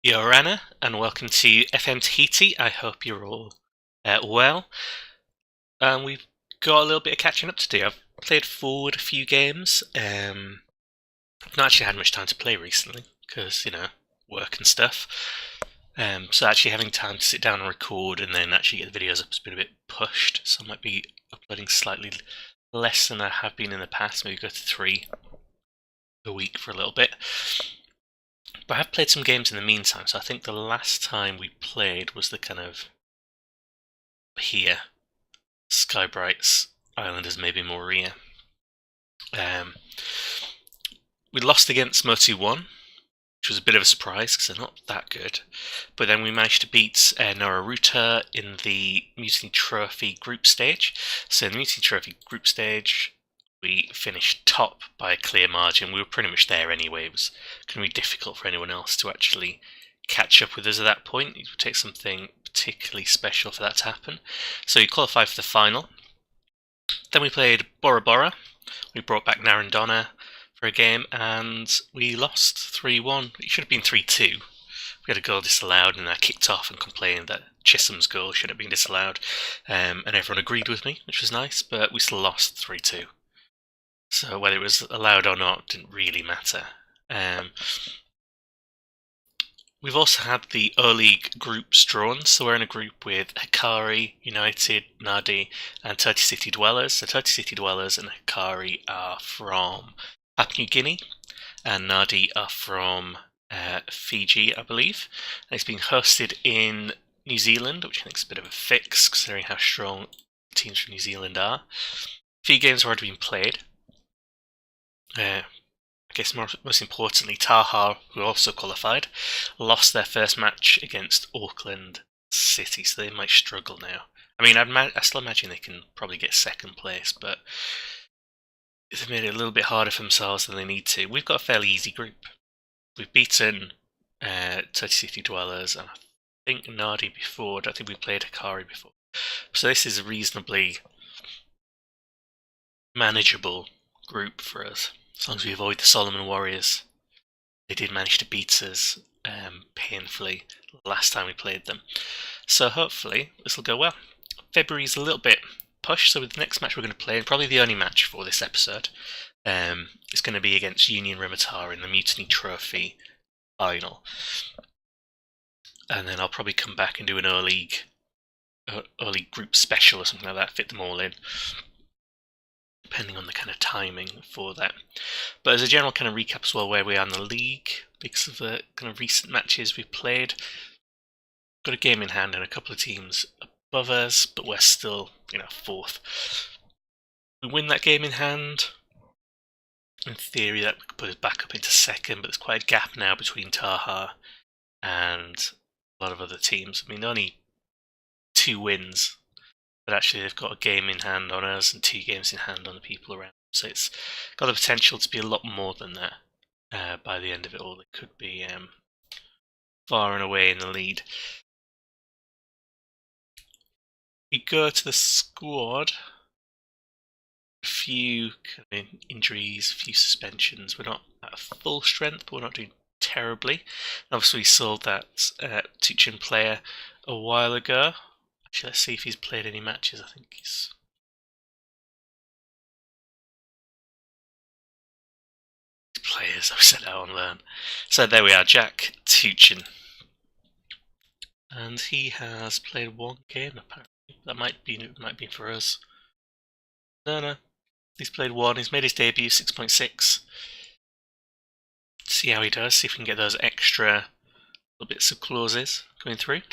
Yorana, and welcome to FM Tahiti. I hope you're all well. We've got a little bit of catching up to do. I've played forward a few games. I've not actually had much time to play recently because, work and stuff. So actually having time to sit down and record and then actually get the videos up has been a bit pushed. So I might be uploading slightly less than I have been in the past. Maybe go to 3 a week for a little bit. But I have played some games in the meantime, so I think the last time we played was the kind of here, Skybright's Islanders, maybe Moria. We lost against Motu1, which was a bit of a surprise because they're not that good. But then we managed to beat Naruto in the Mutiny Trophy group stage. So in the Mutiny Trophy group stage, we finished top by a clear margin. We were pretty much there anyway. It was going to be difficult for anyone else to actually catch up with us at that point. It would take something particularly special for that to happen. So you qualified for the final. Then we played Bora Bora. We brought back Narendona for a game and we lost 3-1. It should have been 3-2. We had a goal disallowed and I kicked off and complained that Chisholm's goal should have been disallowed. And everyone agreed with me, which was nice, but we still lost 3-2. So whether it was allowed or not didn't really matter. We've also had the O-League groups drawn, so we're in a group with Hikari, United, Nadi, and Tahiti City Dwellers. So Tahiti City Dwellers and Hikari are from Papua New Guinea, and Nadi are from Fiji, I believe. And it's being hosted in New Zealand, which I think is a bit of a fix, considering how strong teams from New Zealand are. A few games have already been played. I guess most importantly, Taha, who also qualified, lost their first match against Auckland City, so they might struggle now. I mean, I still imagine they can probably get second place, but they've made it a little bit harder for themselves than they need to. We've got a fairly easy group. We've beaten Tahiti City Dwellers, and I think Nadi before. I don't think we played Hikari before. So this is a reasonably manageable group for us. As long as we avoid the Solomon Warriors. They did manage to beat us painfully last time we played them. So hopefully this will go well. February's a little bit pushed, so the next match we're going to play, and probably the only match for this episode, is going to be against Union Rimutara in the Mutiny Trophy final. And then I'll probably come back and do an O-League group special or something like that, fit them all in, depending on the kind of timing for that. But as a general kind of recap as well, where we are in the league, because of the kind of recent matches we've played, got a game in hand and a couple of teams above us, but we're still, fourth. We win that game in hand. In theory, that could put us back up into second, but there's quite a gap now between Taha and a lot of other teams. I mean, only 2 wins. But actually they've got a game in hand on us and 2 games in hand on the people around. So it's got the potential to be a lot more than that by the end of it all. It could be far and away in the lead. We go to the squad. A few injuries, a few suspensions. We're not at full strength, but we're not doing terribly. Obviously we sold that Tuchin player a while ago. Actually, let's see if he's played any matches. I think he's... Players I've sent out on loan. So there we are, Jack Tuchin. And he has played 1 game, apparently. That might be for us. No. He's played 1. He's made his debut, 6.6. See how he does. See if we can get those extra little bits of clauses going through.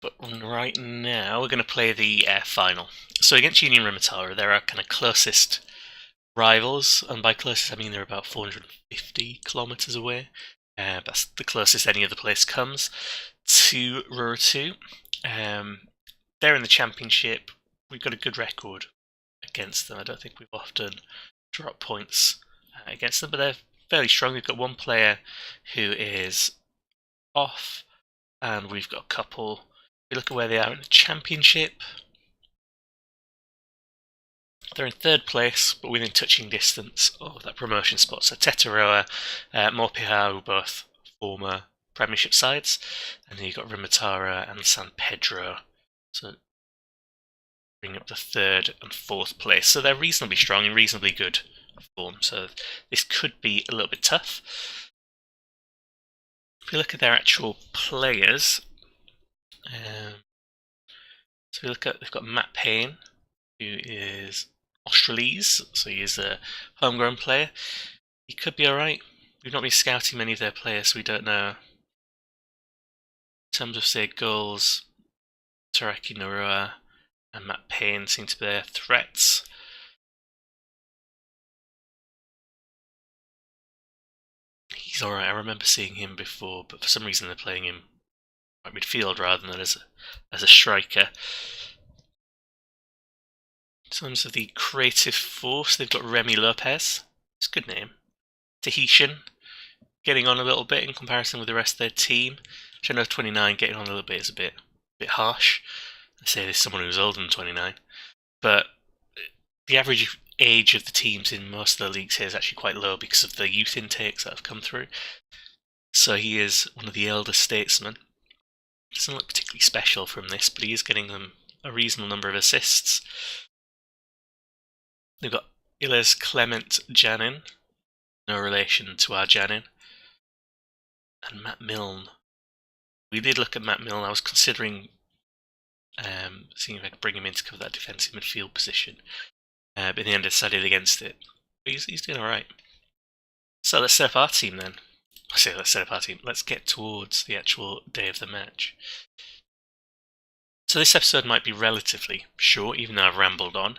But right now, we're going to play the final. So against Union Rimutara, they're our kind of closest rivals, and by closest I mean they're about 450 kilometres away. That's the closest any other place comes to Rurutu. They're in the championship. We've got a good record against them. I don't think we've often dropped points against them, but they're fairly strong. We've got 1 player who is off, and we've got a couple. We look at where they are in the championship. They're in third place, but within touching distance of that promotion spot. So Tetaroa, Morpihau, both former Premiership sides, and then you've got Rimatara and San Pedro. So bring up the third and fourth place. So they're reasonably strong and reasonably good form. So this could be a little bit tough. If we look at their actual players, so we look at, they've got Matt Payne, who is Australese, so he is a homegrown player. He could be alright. We've not been scouting many of their players, so we don't know. In terms of, say, goals, Taraki Narua and Matt Payne seem to be their threats. He's alright, I remember seeing him before, but for some reason they're playing him at midfield rather than as a striker. In terms of the creative force, they've got Remy Lopez. It's a good name. Tahitian, getting on a little bit in comparison with the rest of their team. Which I know 29 getting on a little bit is a bit harsh. I say this as someone who's older than 29. But the average age of the teams in most of the leagues here is actually quite low because of the youth intakes that have come through. So he is one of the elder statesmen. Doesn't look particularly special from this, but he is getting them a reasonable number of assists. They've got Iles Clement Janin, no relation to our Janin, and Matt Milne. We did look at Matt Milne. I was considering seeing if I could bring him in to cover that defensive midfield position, but in the end I decided against it. But he's doing alright. So let's set up our team then. I say let's set up our team. Let's get towards the actual day of the match. So this episode might be relatively short, even though I've rambled on,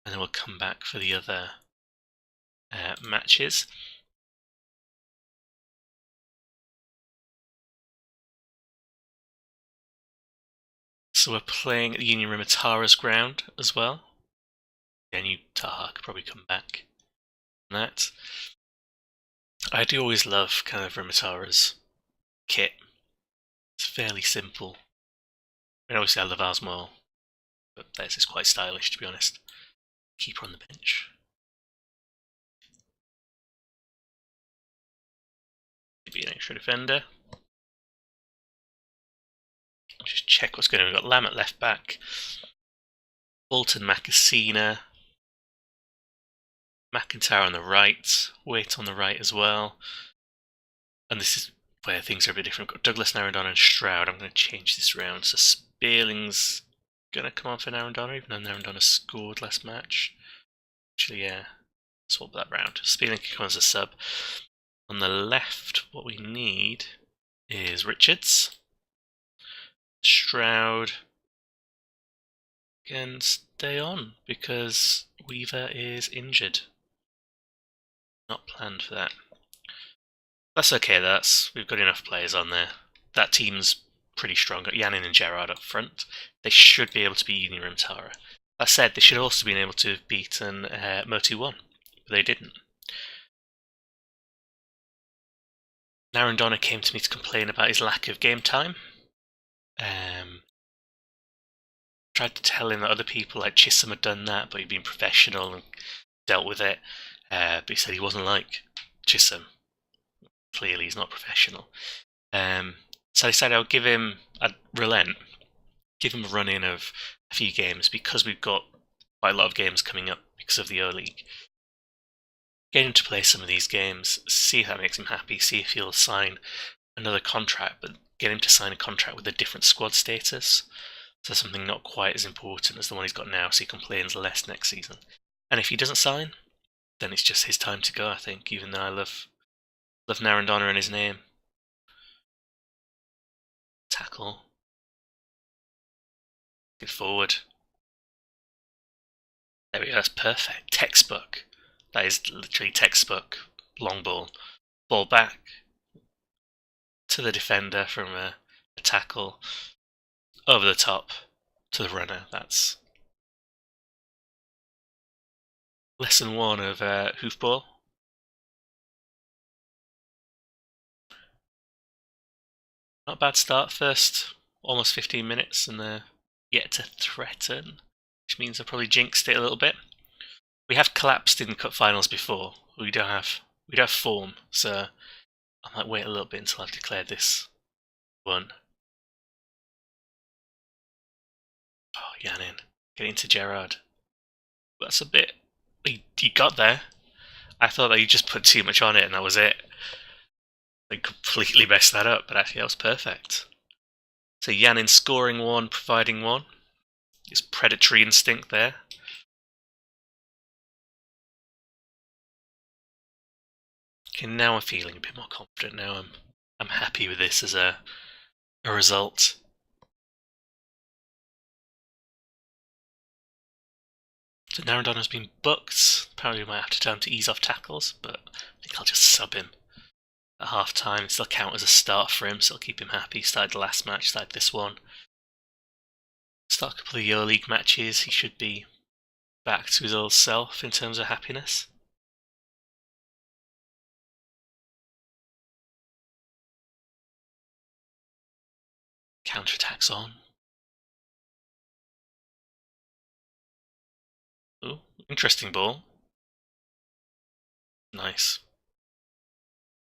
and then we'll come back for the other matches. So we're playing at the Union Rimatara's ground as well. Again, you Taha could probably come back on that. I do always love kind of Rimatara's kit. It's fairly simple. I mean, obviously I love ours more, but theirs is quite stylish, to be honest. Keeper on the bench. Maybe an extra defender. Just check what's going on. We've got Lam at left back, Bolton, Macasina, McIntyre on the right, Waite on the right as well. And this is where things are a bit different. We've got Douglas, Narendon and Stroud. I'm going to change this round. So Spearling's going to come on for Narendon, even though Narendon scored last match. Actually, yeah, swap that round. Spearling can come as a sub. On the left, what we need is Richards. Stroud can stay on because Weaver is injured. Not planned for that. That's okay, we've got enough players on there. That team's pretty strong. Got Yanin and Gerard up front. They should be able to beat Union Rimatara. That said, they should also been able to have beaten Motu1, but they didn't. Narendona came to me to complain about his lack of game time. Tried to tell him that other people like Chisholm had done that, but he'd been professional and dealt with it. But he said he wasn't like Chisholm. Clearly, he's not professional. So I decided I'd relent, give him a run in of a few games because we've got quite a lot of games coming up because of the O-League. Get him to play some of these games, see if that makes him happy, see if he'll sign another contract, but get him to sign a contract with a different squad status. So something not quite as important as the one he's got now, so he complains less next season. And if he doesn't sign, then it's just his time to go, I think, even though I love Narendona and his name. Tackle. Get forward. There we go, that's perfect. Textbook. That is literally textbook. Long ball. Ball back to the defender from a tackle. Over the top to the runner. That's lesson 1 of hoofball. Not a bad start. First almost 15 minutes and they're yet to threaten, which means I probably jinxed it a little bit. We have collapsed in cup finals before. We don't have form, so I might wait a little bit until I've declared this one. Oh, Yanin. Get into Gerard. That's a bit... You got there. I thought that you just put too much on it and that was it. They completely messed that up, but actually that was perfect. So Yanin scoring one, providing one. His predatory instinct there. Okay, now I'm feeling a bit more confident. Now I'm happy with this as a result. So Narendon's been booked. Apparently we might have to tell him to ease off tackles, but I think I'll just sub him at half time. It'll still count as a start for him, so it'll keep him happy. Started the last match, started this one. Start a couple of EuroLeague matches, he should be back to his old self in terms of happiness. Counter-attacks on. Ooh, interesting ball. Nice.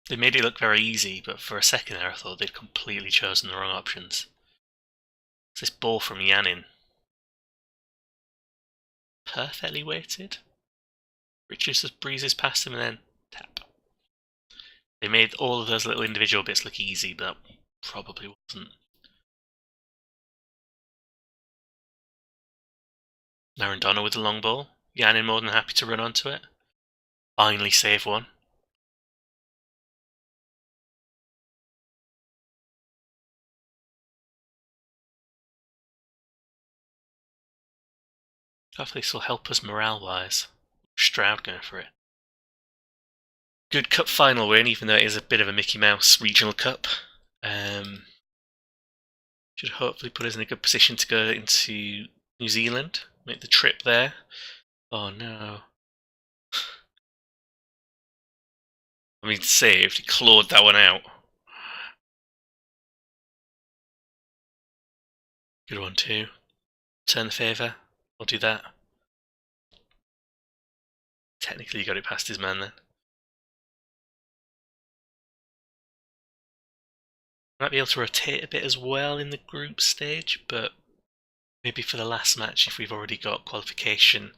They made it look very easy, but for a second there I thought they'd completely chosen the wrong options. So this ball from Yanin. Perfectly weighted. Richards just breezes past him and then tap. They made all of those little individual bits look easy, but that probably wasn't. Narendona with the long ball. Yanin more than happy to run onto it. Finally save one. Hopefully this will help us morale-wise. Stroud going for it. Good cup final win, even though it is a bit of a Mickey Mouse regional cup. Should hopefully put us in a good position to go into New Zealand, make the trip there. Oh no. I mean, saved. He clawed that one out. Good one too. Turn the favour. I'll do that. Technically, you got it past his man then. Might be able to rotate a bit as well in the group stage, but maybe for the last match, if we've already got qualification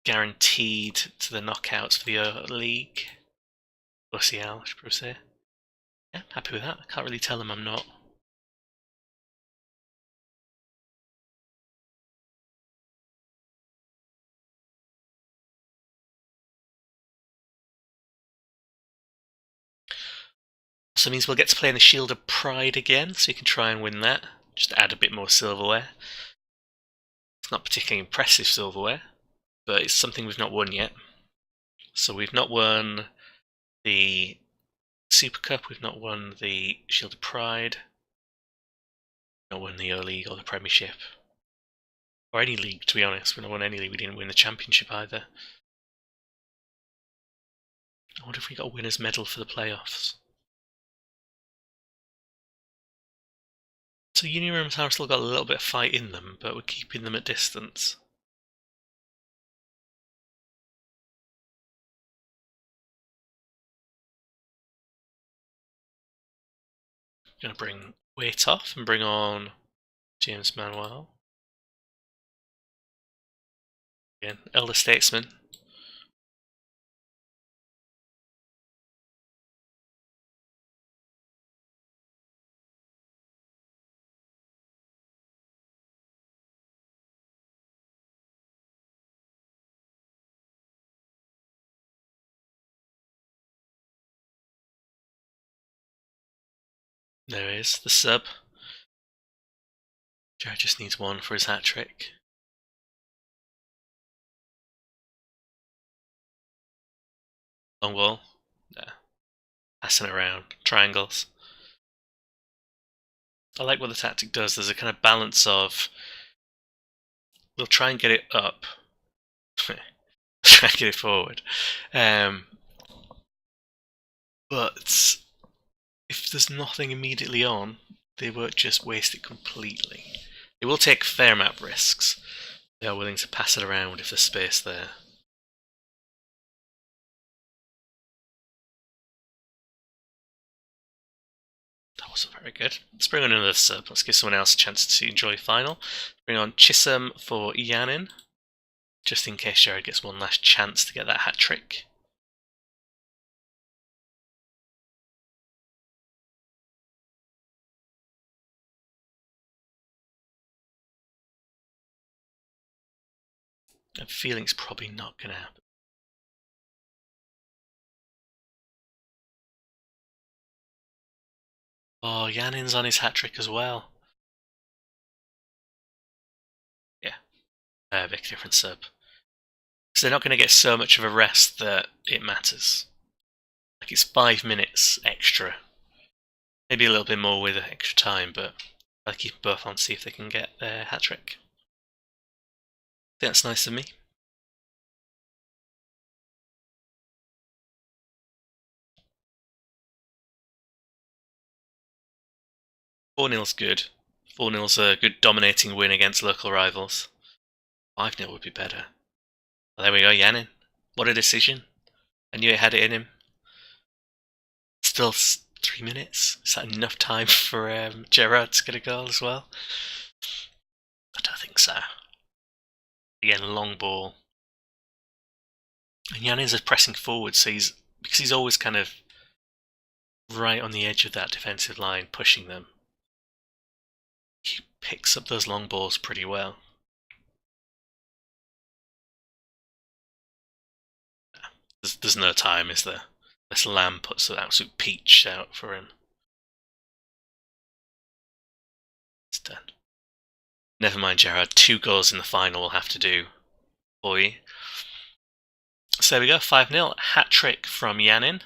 guaranteed to the knockouts for the league. OCL, I should probably say. Yeah, happy with that. I can't really tell them I'm not. So it means we'll get to play in the Shield of Pride again, so you can try and win that. Just add a bit more silverware. It's not particularly impressive silverware, but it's something we've not won yet. So we've not won the Super Cup, we've not won the Shield of Pride, we've not won the EuroLeague or the Premiership. Or any league, to be honest. We've not won any league, we didn't win the Championship either. I wonder if we got a winner's medal for the playoffs. So Union have still got a little bit of fight in them, but we're keeping them at distance. Going to bring weight off and bring on James Manuel. Again, elder statesman. There is the sub. Jared just needs one for his hat trick. Long ball. Yeah. Passing around. Triangles. I like what the tactic does. There's a kind of balance of we'll try and get it up. Try and get it forward. But if there's nothing immediately on, they won't just waste it completely. They will take a fair amount of risks. They are willing to pass it around if there's space there. Also very good. Let's bring on another sub. Let's give someone else a chance to enjoy final. Bring on Chisholm for Yanin, just in case Jared gets one last chance to get that hat trick. I have a feeling it's probably not going to happen. Oh, Yanin's on his hat trick as well. Yeah, big different sub. Because they're not going to get so much of a rest that it matters. Like, it's 5 minutes extra. Maybe a little bit more with extra time, but I'll keep them both on to see if they can get their hat trick. I think that's nice of me. Four 0's good. 4-0's a good dominating win against local rivals. 5-0 would be better. Well, there we go, Yanin. What a decision. I knew it had it in him. Still 3 minutes. Is that enough time for Gerard to get a goal as well? I don't think so. Again, long ball. And Yanin's pressing forward, so because he's always kind of right on the edge of that defensive line, pushing them. He picks up those long balls pretty well. There's no time, is there? This Lamb puts an absolute peach out for him. It's done. Never mind, Gerard. 2 goals in the final will have to do for you. So there we go, 5-0. Hat trick from Yanin.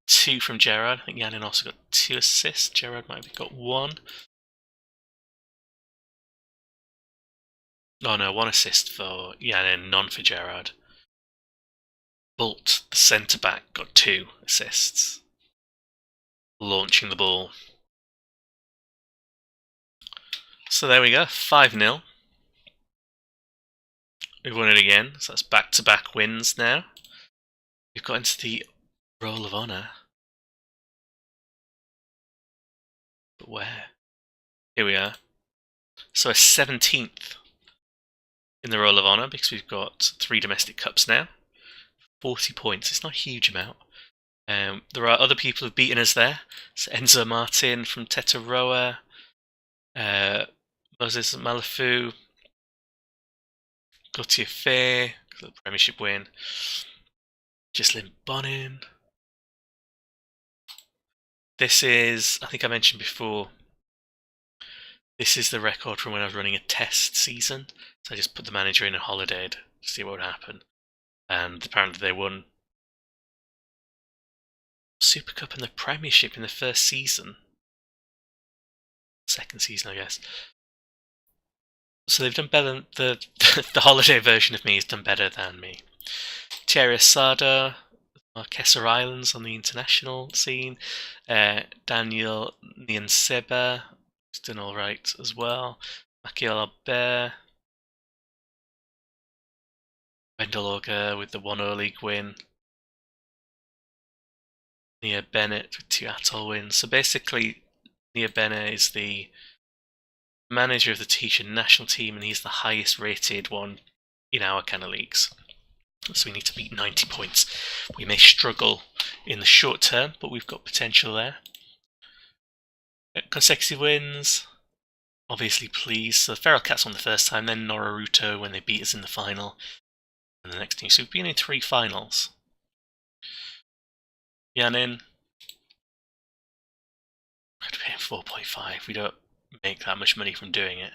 2 from Gerard. I think Yanin also got 2 assists. Gerard might have got 1. Oh no, 1 assist for Yanin, none for Gerard. Bolt, the centre-back, got 2 assists. Launching the ball. So there we go, 5-0. We've won it again, so that's back-to-back wins now. We've got into the Roll of Honour. But where? Here we are. So a 17th in the Roll of Honour, because we've got 3 domestic cups now. 40 points, it's not a huge amount. There are other people who've beaten us there. So Enzo Martin from Tetaroa, Moses Malafu, Gautier Fair, the Premiership win, Ghislaine Bonin. This is, I think I mentioned before, this is the record from when I was running a test season. So I just put the manager in a holiday to see what would happen. And apparently they won Super Cup and the Premiership in the first season. Second season, I guess. So they've done better than the holiday version of me has done better than me. Thierry Asada, Marquesas Islands on the international scene. Daniel Nianseba, who's done alright as well. Makiel Albert. Wendell Auger with the 1-0 league win. Nia Bennett with 2 Atoll wins. So basically, Nia Bennett is the manager of the Tahitian national team, and he's the highest rated one in our kind of leagues. So we need to beat 90 points. We may struggle in the short term, but we've got potential there. Consecutive wins. Obviously pleased. So the Feral Cats won the first time, then Noraruto when they beat us in the final. And the next team. So we've been in 3 finals. Yanin. I'd pay him 4.5. We don't make that much money from doing it.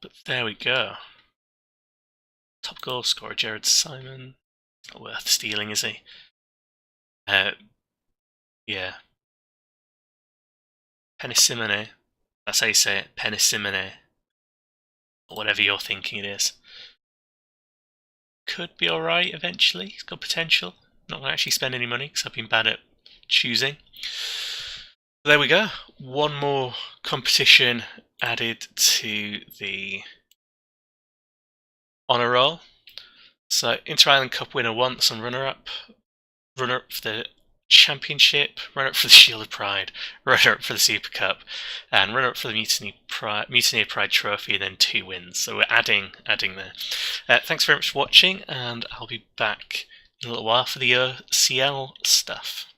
But there we go. Top goal scorer, Jared Simon. Not worth stealing, is he? Yeah. Penissimone. That's how you say it. Penissimone. Or whatever you're thinking it is. Could be alright eventually. He's got potential. Not going to actually spend any money because I've been bad at choosing. There we go. 1 more competition added to the honour roll. So Inter-Island Cup winner once and runner-up. Runner-up for the Championship, runner-up for the Shield of Pride, runner-up for the Super Cup, and runner-up for the Mutineer Pride Trophy, and then 2 wins. So we're adding there. Thanks very much for watching, and I'll be back in a little while for the CL stuff.